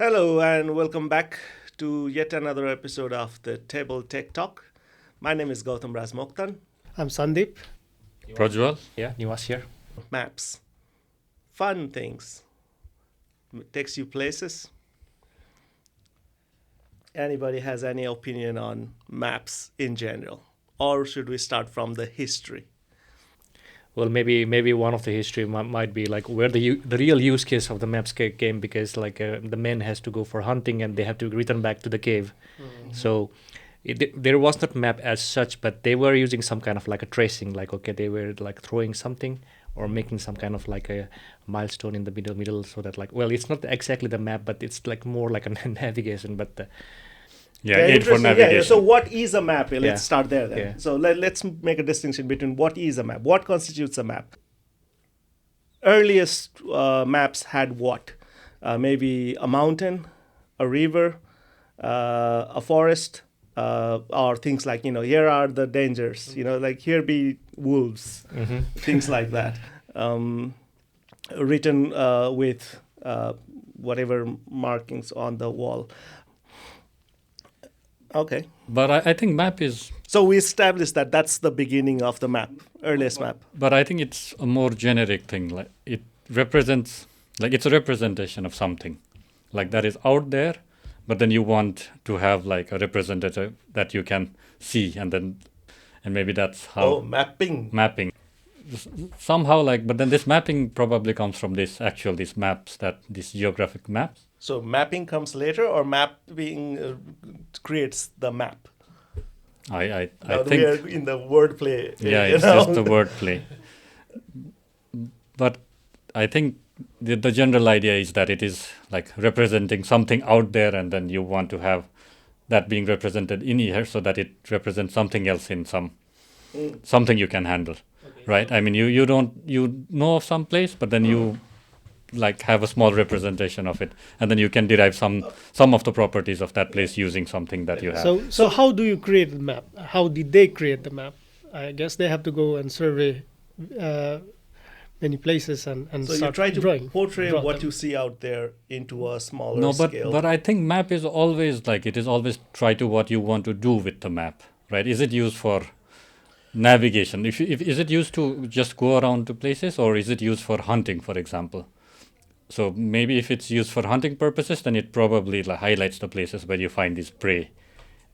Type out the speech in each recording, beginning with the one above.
Hello and welcome back to yet another episode of the Table TechTalk. My name is Gautam Razmoktan. I'm Sandeep. Prajwal? Yeah, Nivas here. Maps, fun things, takes you places. Anybody has any opinion on maps in general? Or should we start from the history? Well, maybe one of the history might be like where the real use case of the maps came because the men has to go for hunting and they have to return back to the cave. So there was not map as such, but they were using some kind of like a tracing, like okay, they were like throwing something or making some kind of like a milestone in the middle, so that like, well, it's not exactly the map, but it's like more like a navigation. But Yeah, aid for interesting. navigation. So what is a map? Let's Yeah. start there then. Yeah. So let's make a distinction between what is a map. What constitutes a map? Earliest maps had what? Maybe a mountain, a river, a forest, or things like, here are the dangers, like here be wolves, things like that. Written with whatever markings on the wall. Okay. But I think map is, So we established that that's the beginning of the map, earliest map. but I think it's a more generic thing. Like it represents, like it's a representation of something, like that is out there, but then you want to have like a representative that you can see, and maybe that's how Mapping. mapping. Somehow like, but then this mapping probably comes from these maps, these geographic maps. So mapping comes later, or mapping creates the map? I Now we think are in the wordplay. yeah, it's just the wordplay. But I think the general idea is that it is like representing something out there, and then you want to have that being represented in here so that it represents something else in something you can handle, right? I mean, you know of some place, but then you like have a small representation of it, and then you can derive some of the properties of that place using something that you have. So how do you create the map? How did they create the map? I guess they have to go and survey many places and So you start try to drawing. portray draw what them. you see out there into a smaller No, scale. but I think map is always like, it is always try to what you want to do with the map, right? Is it used for navigation? If is it used to just go around to places, or is it used for hunting, for example? So maybe if it's used for hunting purposes, then it probably like highlights the places where you find this prey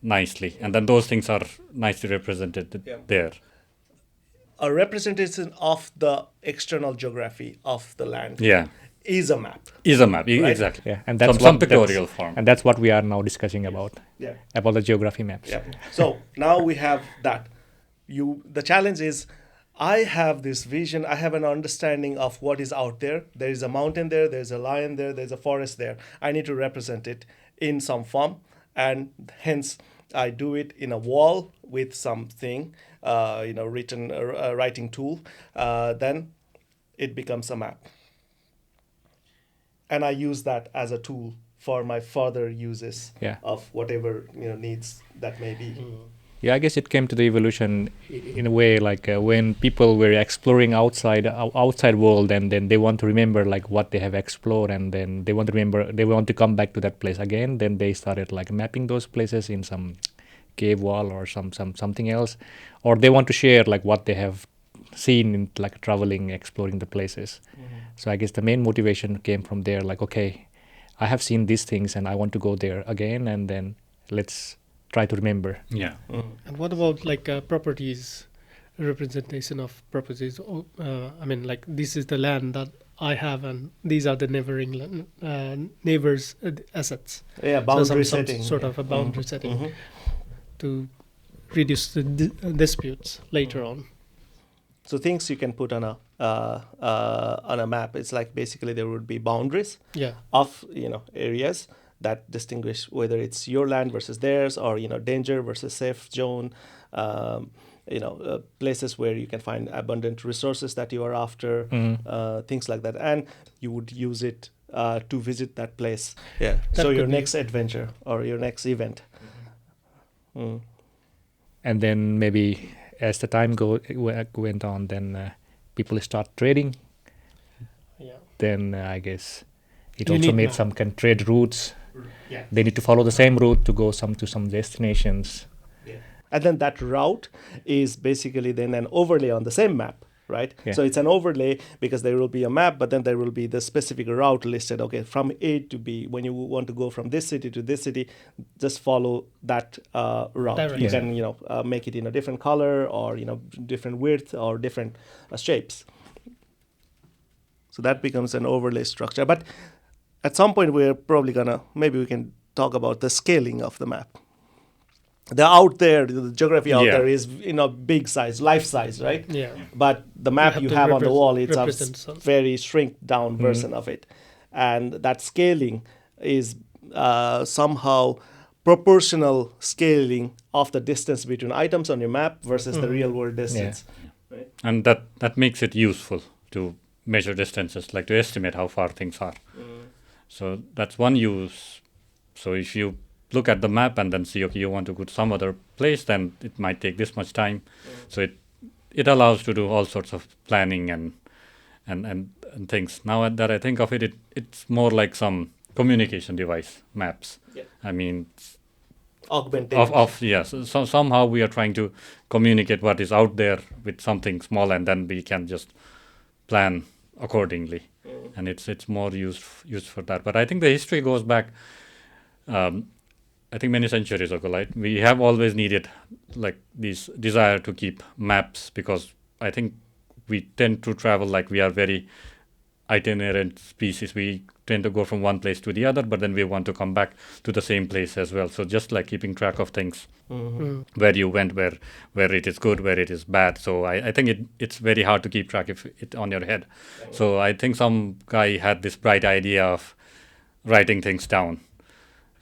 nicely, and then those things are nicely represented there. A representation of the external geography of the land Yeah, is a map. is a map, Right. exactly. yeah, and that's Some what pictorial form. and that's what we are now discussing about Yeah. the geography maps. Yeah. So now we have that. The challenge is, I have this vision, I have an understanding of what is out there. There is a mountain there, there's a lion there, there's a forest there. I need to represent it in some form, and hence I do it in a wall with something, written writing tool. Then it becomes a map, and I use that as a tool for my further uses Yeah. of whatever needs that may be. Yeah, I guess it came to the evolution in a way like when people were exploring outside world, and then they want to remember like what they have explored, and then they want to come back to that place again. Then they started like mapping those places in some cave wall or something else, or they want to share like what they have seen in like traveling, exploring the places. So I guess the main motivation came from there. Like, okay, I have seen these things and I want to go there again, and then let's try to remember. Yeah. And what about like properties, representation of properties? I mean, like this is the land that I have, and these are the neighbors' assets. Yeah, So boundary some setting. sort of a boundary setting Mhm. to reduce the disputes later on. So things you can put on a map. It's like basically there would be boundaries Yeah. of areas that distinguish whether it's your land versus theirs, or danger versus safe zone. Places where you can find abundant resources that you are after, things like that, and you would use it to visit that place. Yeah. That So your could be- next adventure or your next event. Mm. And then maybe as the time went on, then people start trading. Yeah. Then I guess It You also need made map. some kind of trade routes. Yeah. They need to follow the same route to go to some destinations. And then that route is basically then an overlay on the same map, right? Yeah. So it's an overlay because there will be a map, but then there will be the specific route listed. Okay, from A to B. When you want to go from this city to this city, just follow that route. Direction. You Yeah. can make it in a different color or different width or different shapes. So that becomes an overlay structure. But at some point, we're probably maybe we can talk about the scaling of the map. The out there, the geography out Yeah. there is big size, life size, right? Yeah. But the map have you to have on the wall, it's a represent some- very shrink down version of it, and that scaling is somehow proportional scaling of the distance between items on your map versus the real world distance. Right? And that makes it useful to measure distances, like to estimate how far things are. So that's one use. So if you look at the map and then see, okay, you want to go to some other place, then it might take this much time. So it allows to do all sorts of planning and things. Now that I think of it, it's more like some communication device, maps. Yeah. I mean, Augmentation. so somehow we are trying to communicate what is out there with something small, and then we can just plan accordingly. And it's more used for that. But I think the history goes back I think many centuries ago, right? We have always needed like this desire to keep maps, because I think we tend to travel like we are very itinerant species. We tend to go from one place to the other, but then we want to come back to the same place as well. So just like keeping track of things, where you went, where it is good, where it is bad. So I think it's very hard to keep track if it on your head. So I think some guy had this bright idea of writing things down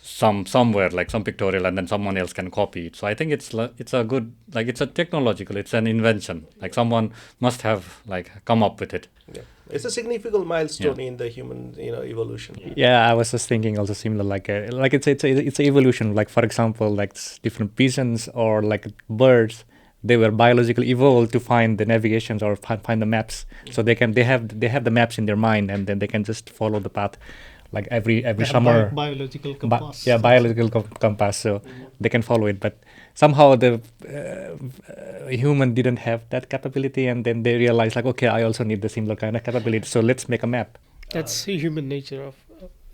somewhere, like some pictorial, and then someone else can copy it. So I think it's a good, like, it's a technological, it's an invention, like someone must have like come up with it. Yeah. It's a significant milestone in the human evolution. Yeah, I was just thinking also similar, like it's an evolution. Like for example, like different pigeons or like birds, they were biologically evolved to find the navigations or find the maps. So they have the maps in their mind, and then they can just follow the path. Like every summer, biological compass. biological compass, so they can follow it. But somehow the human didn't have that capability, and then they realized like, okay, I also need the similar kind of capability, so let's make a map. That's human nature of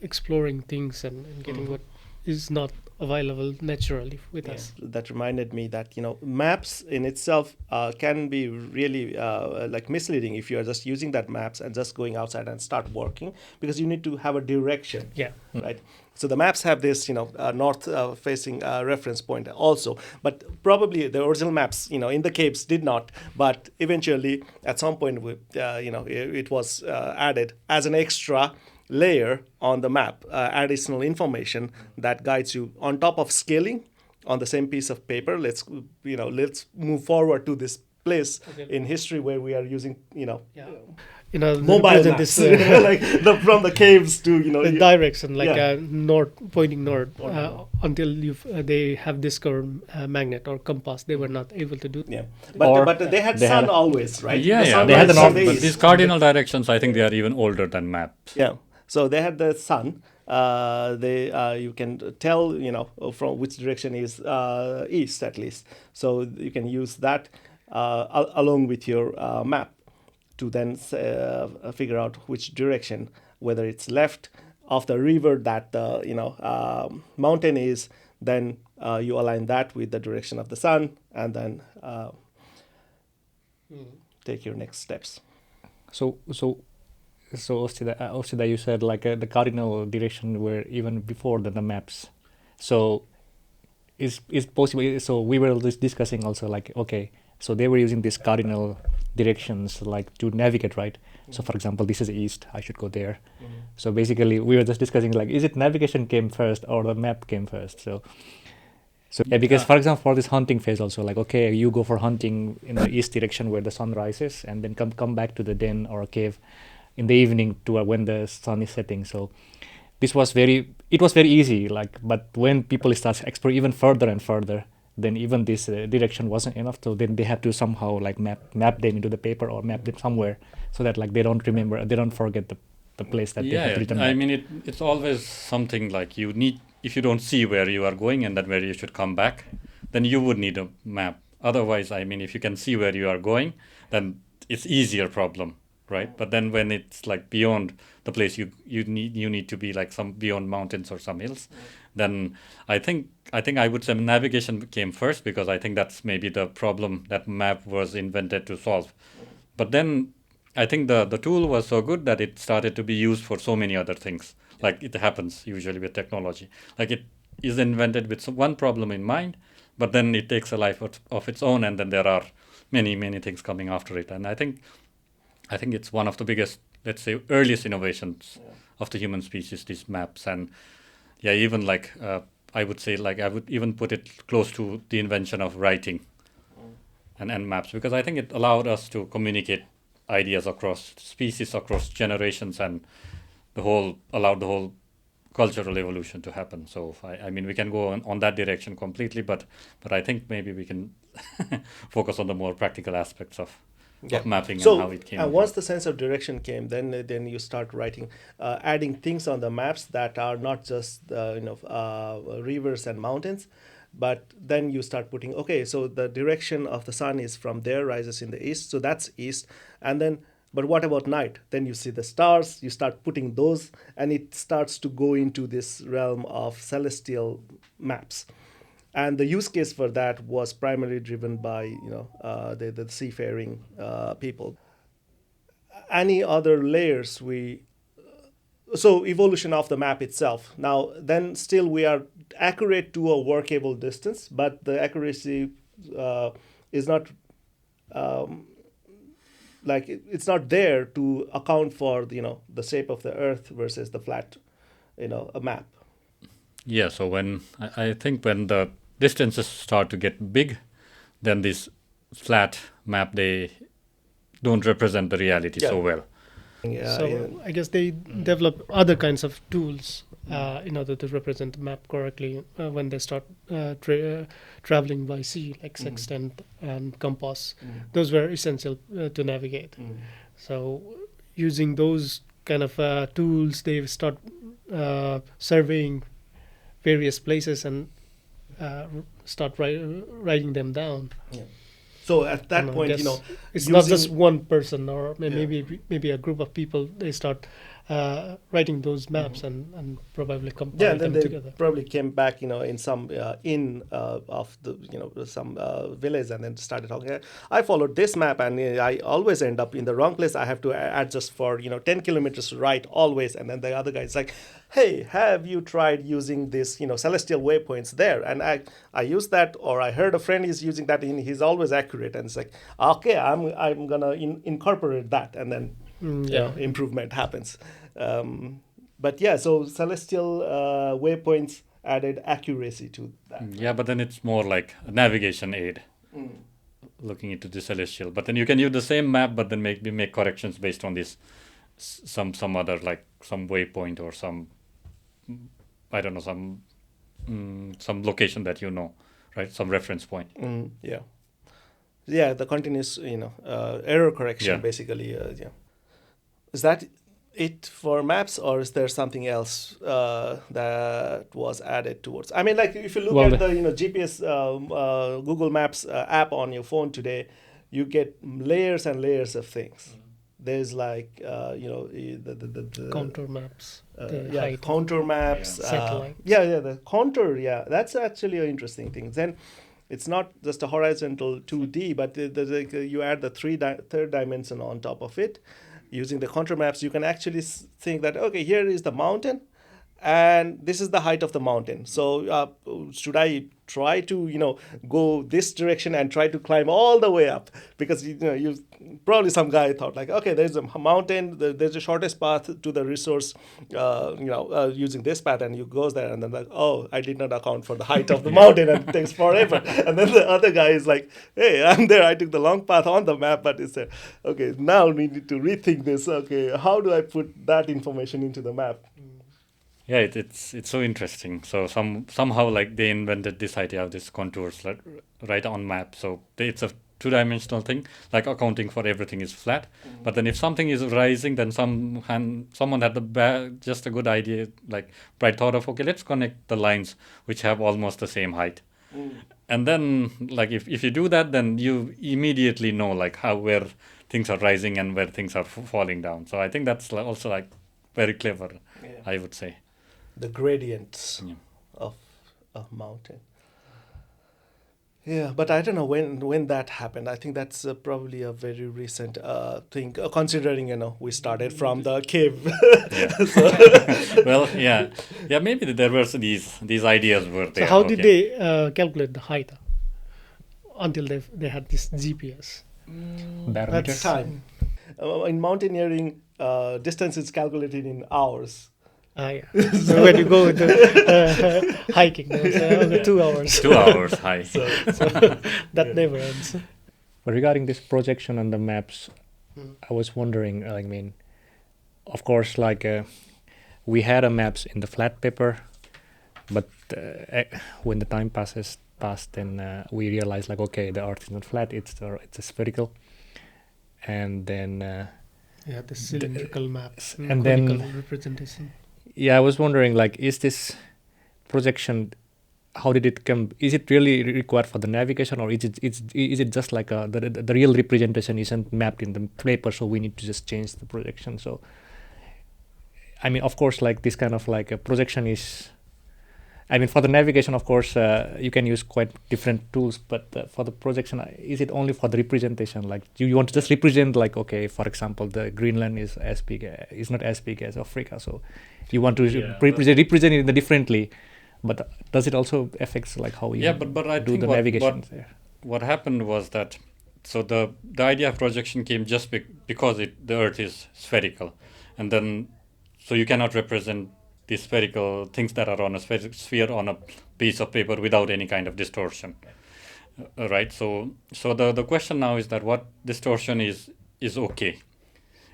exploring things and getting what is not available naturally with us. That reminded me that maps in itself can be really like misleading if you are just using that maps and just going outside and start working, because you need to have a direction. Yeah. Right. So the maps have this north facing reference point also, but probably the original maps in the caves did not, but eventually at some point it was added as an extra layer on the map, additional information that guides you on top of scaling on the same piece of paper. Let's move forward to this place in history where we are using mobile represent maps, this, like from the caves to the direction, like Yeah. North, pointing north, until they have discovered magnet or compass. They were not able to do. Yeah, Or but they had they sun had- always, right? Yeah, The yeah. sun They had rises the from north, the But east. these cardinal directions, I think they are even older than maps. Yeah. So they had the sun. You can tell from which direction is east at least. So you can use that along with your map to then figure out which direction, whether it's left of the river that the mountain is. Then you align that with the direction of the sun, and then take your next steps. So Ostida, you said like the cardinal direction were even before the maps. So is possible? So we were just discussing also like, okay, so they were using these cardinal directions like to navigate, right? So for example, this is east, I should go there. So basically we were just discussing like, is it navigation came first or the map came first? So yeah, because for example, for this hunting phase also, like, okay, you go for hunting in the east direction where the sun rises, and then come back to the den or cave in the evening to when the sun is setting. So it was very easy, like, but when people start exploring even further and further, then even this direction wasn't enough. So then they had to somehow like map them into the paper or map them somewhere, so that like they don't forget the the place that they Yeah, have written I back. mean, it's always something like you need, if you don't see where you are going and then where you should come back, then you would need a map. Otherwise, I mean, if you can see where you are going, then it's easier problem, right? But then when it's like beyond the place you need to be like some beyond mountains or some hills, then I would say navigation came first, because I think that's maybe the problem that map was invented to solve. But then I think the tool was so good that it started to be used for so many other things. Like it happens usually with technology. Like it is invented with one problem in mind, but then it takes a life of its own, and then there are many things coming after it. And I think it's one of the biggest, let's say, earliest innovations of the human species, these maps. And yeah, even like I would say, like I would even put it close to the invention of writing and maps, because I think it allowed us to communicate ideas across species, across generations, and allowed the whole cultural evolution to happen. So I mean, we can go on that direction completely, but I think maybe we can focus on the more practical aspects of mapping and how it came and about. once the sense of direction came, then you start writing, adding things on the maps that are not just rivers and mountains, but then you start putting, okay, so the direction of the sun is from there, rises in the east, so that's east. And then, but what about night? Then you see the stars, you start putting those, and it starts to go into this realm of celestial maps. And the use case for that was primarily driven by the seafaring people. Any other layers we so evolution of the map itself. Now then, still we are accurate to a workable distance, but the accuracy is not it's not there to account for the shape of the Earth versus the flat a map. Yeah, so when I think when the distances start to get big, then this flat map, they don't represent the reality so well. So I guess they develop other kinds of tools in order to represent the map correctly when they start traveling by sea, like sextant and compass. Those were essential to navigate. So using those kind of tools, they start surveying various places and start writing them down. So at that point, it's not just one person or maybe a group of people. They start writing those maps and probably compile them they together. Probably came back, in some inn of the some village, and then started talking. I followed this map, and I always end up in the wrong place. I have to adjust for 10 kilometers right always, and then the other guy is like, hey, have you tried using this celestial waypoints there? And I use that, or I heard a friend is using that, and he's always accurate, and it's like, okay, I'm gonna incorporate that, and then improvement happens. But yeah, so celestial waypoints added accuracy to that. Yeah, but then it's more like a navigation aid, looking into the celestial. But then you can use the same map, but then make corrections based on this some other, like some waypoint or some, I don't know, some location that right? Some reference point. Yeah, the continuous error correction basically. Is that it for maps, or is there something else that was added towards? I mean, like if you look at the GPS Google Maps app on your phone today, you get layers and layers of things. There's like the contour maps, contour maps, the contour. Yeah, that's actually an interesting thing. Then it's not just a horizontal 2D, but you add the third dimension on top of it. Using the contour maps, you can actually think that, okay, here is the mountain, and this is the height of the mountain. So should I try to go this direction and try to climb all the way up? Because you probably some guy thought like, okay, there's a mountain, there's the shortest path to the resource, using this path, and you goes there, and then like, oh, I did not account for the height of the mountain, and it takes forever. And then the other guy is like, hey, I'm there, I took the long path on the map, but it's okay, now we need to rethink this. Okay, how do I put that information into the map? Yeah, it's so interesting. So somehow like they invented this idea of these contours right on map. So it's a two-dimensional thing, like accounting for everything is flat. But then if something is rising, then someone had just a good idea, like bright thought of, okay, let's connect the lines which have almost the same height. And then, like, if you do that, then you immediately know, like, where things are rising and where things are falling down. So I think that's also, like, very clever, I would say. The gradients Yeah. of a mountain. Yeah, but I don't know when that happened. I think that's probably a very recent thing, considering we started from the cave. Well, yeah. Maybe there were these ideas were there. So how did they calculate the height until they had this GPS? Barometer. That's Time. In mountaineering, distance is calculated in hours. Yeah. So when you go with the hiking, they say, okay, 2 hours. 2 hours high. So that never ends. But regarding this projection on the maps, I was wondering, I mean, of course, like we had a maps in the flat paper, but when the time passed, then we realized, like, okay, the Earth is not flat; it's a spherical, and then The cylindrical maps and conical then- representation. yeah, I was wondering, like, is this projection? How did it come? Is it really required for the navigation, or is it just like the real representation isn't mapped in the paper, so we need to just change the projection? So, I mean, of course, like this kind of like a projection is. I mean, for the navigation, of course, you can use quite different tools, but for the projection, is it only for the representation? Like, you want to just represent, like, okay, for example, the Greenland is not as big as Africa, so you want to represent it differently. But does it also affects like how you but I do think the navigation there? what happened was that, so the idea of projection came just because the Earth is spherical, and then so you cannot represent the spherical things that are on a sphere on a piece of paper without any kind of distortion, right? So the question now is that what distortion is okay,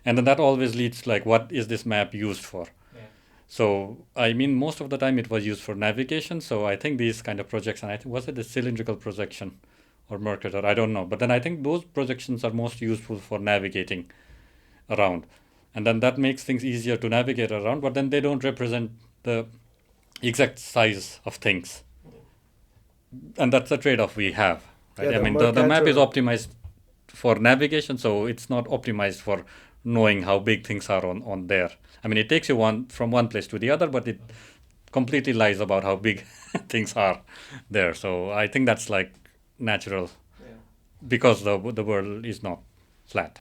and then that always leads like, what is this map used for? So, I mean, most of the time it was used for navigation. So I think these kind of projections, was it a cylindrical projection or Mercator? I don't know. But then I think those projections are most useful for navigating around. And then that makes things easier to navigate around, but then they don't represent the exact size of things. And that's the trade-off we have. Right? Yeah, I mean, the map is optimized for navigation, so it's not optimized for knowing how big things are on there. I mean, it takes you from one place to the other, but it completely lies about how big things are there. So I think that's like natural, because the world is not flat.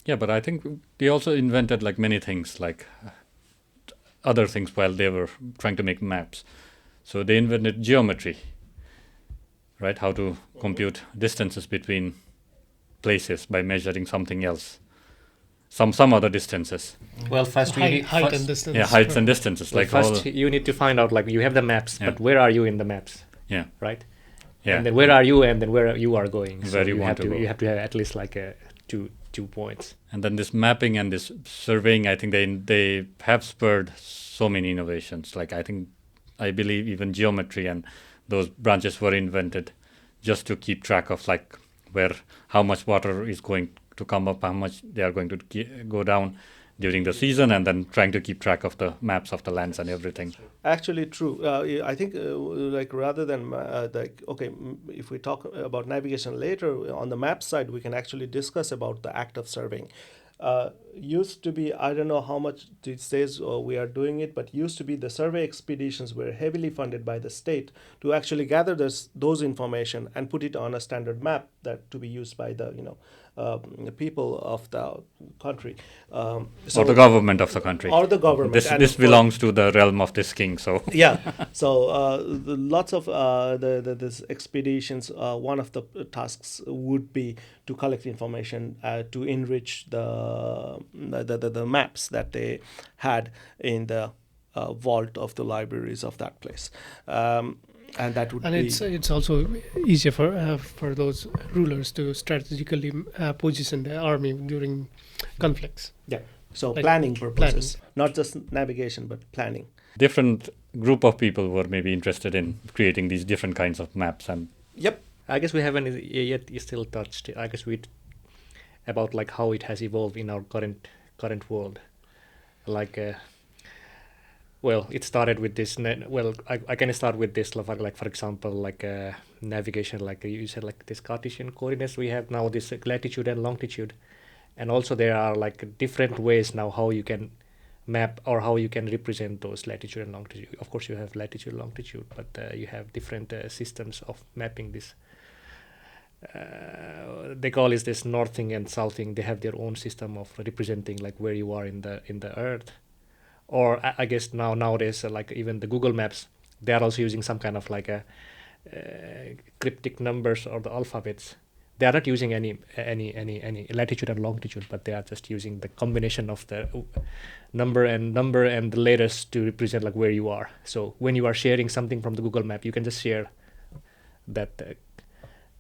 Yeah, but I think they also invented like many things, like other things while they were trying to make maps. So they invented geometry, right? How to compute distances between places by measuring something else. Some other distances. Well, first Height and distance. Yeah, heights and distances. Like first you need to find out, like, you have the maps, but where are you in the maps? Yeah. Right. Yeah. And then where are you, and then where you are going. Where you want to go. You have to have at least like two points. And then this mapping and this surveying, I think they have spurred so many innovations. Like I believe even geometry and those branches were invented just to keep track of like how much water is going to come up, how much they are going to go down during the season, and then trying to keep track of the maps of the lands and everything. Actually, true. I think like rather than if we talk about navigation later on the map side, we can actually discuss about the act of surveying. Used to be, I don't know how much these days we are doing it, but used to be the survey expeditions were heavily funded by the state to actually gather those information and put it on a standard map that to be used by the people of the country, or the government of the country. Or the government. This belongs to the realm of this king. So yeah. So lots of this expeditions. One of the tasks would be to collect information to enrich the maps that they had in the vault of the libraries of that place. And that would be. It's also easier for those rulers to strategically position the army during conflicts. Yeah. So Like planning purposes, not just navigation, but planning. different group of people were maybe interested in creating these different kinds of maps, and Yep. I guess we haven't yet still touched. I guess we about like how it has evolved in our current world. Like, well, it started with this. I can start with this. Like for example, like navigation. Like you said, like this Cartesian coordinates. We have now this latitude and longitude, and also there are like different ways now how you can map or how you can represent those latitude and longitude. Of course, you have latitude, longitude, but you have different systems of mapping this. They call it this northing and southing. They have their own system of representing like where you are in the earth. Or I guess nowadays, like even the Google Maps, they are also using some kind of like a cryptic numbers or the alphabets. They are not using any latitude and longitude, but they are just using the combination of the number and the letters to represent like where you are. So when you are sharing something from the Google Map, you can just share that.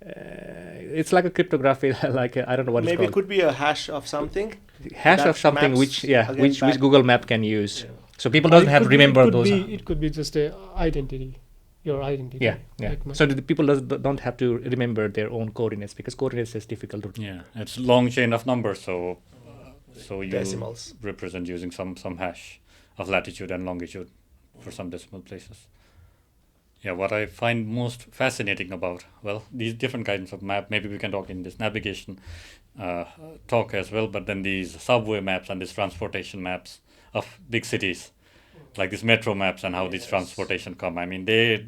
It's like a cryptography, like I don't know what Maybe it's called. it could be a hash of something. Hash that of something maps which again which back. Google Map can use. Yeah. So people Or doesn't have to remember those. It could be just a identity, your identity. Yeah. Like So the people don't have to remember their own coordinates because coordinates is difficult to. Yeah, it's long chain of numbers, so you Decimals. represent using some hash of latitude and longitude for some decimal places. Yeah, what I find most fascinating about, well, these different kinds of map, maybe we can talk in this navigation talk as well, but then these subway maps and these transportation maps of big cities, like these metro maps and how these transportation come. I mean, they're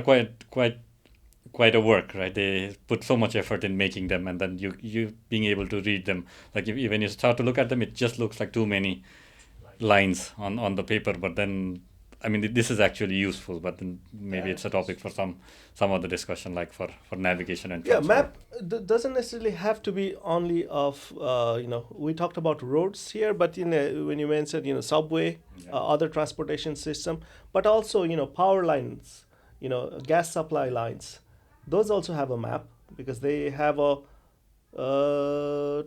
quite a work, right? They put so much effort in making them, and then you being able to read them. Like when you start to look at them, it just looks like too many lines on the paper, but then I mean this is actually useful, but then maybe it's a topic for some other discussion, like for navigation and Yeah, transport. map doesn't necessarily have to be only of we talked about roads here, but when you mentioned subway, other transportation system, but also power lines, gas supply lines, those also have a map because they have a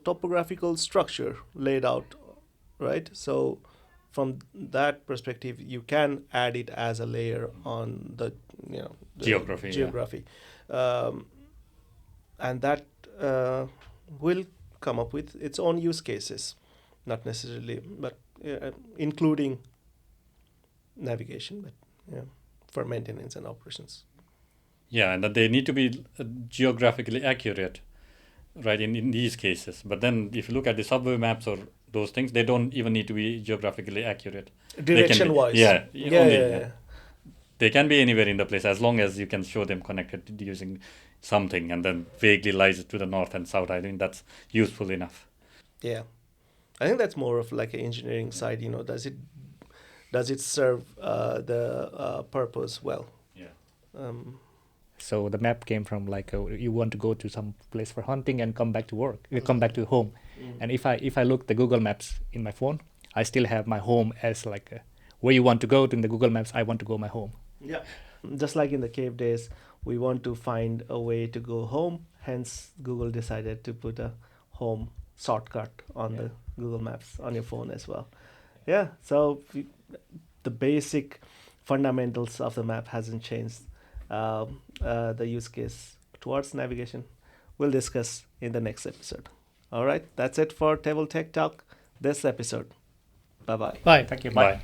topographical structure laid out, right? So from that perspective, you can add it as a layer on the the Geography, yeah. geography. And that will come up with its own use cases, not necessarily, but including navigation, but for maintenance and operations. Yeah, and that they need to be geographically accurate, right, in these cases. But then if you look at the subway maps or those things, they don't even need to be geographically accurate. Direction wise. Yeah, Yeah. they can be anywhere in the place as long as you can show them connected using something and then vaguely lies to the north and south. I think that's useful enough. Yeah. I think that's more of like an engineering side. Does it serve the purpose well? Yeah. So the map came from like you want to go to some place for hunting and come back to work, come back to home. And if I look the Google Maps in my phone, I still have my home as like where you want to go to in the Google Maps. I want to go my home. Yeah. Just like in the cave days, we want to find a way to go home. Hence, Google decided to put a home shortcut on the Google Maps on your phone as well. Yeah. So the basic fundamentals of the map hasn't changed. The use case towards navigation we'll discuss in the next episode. All right. That's it for Table Tech Talk this episode. Bye-bye. Bye. Thank you. Bye.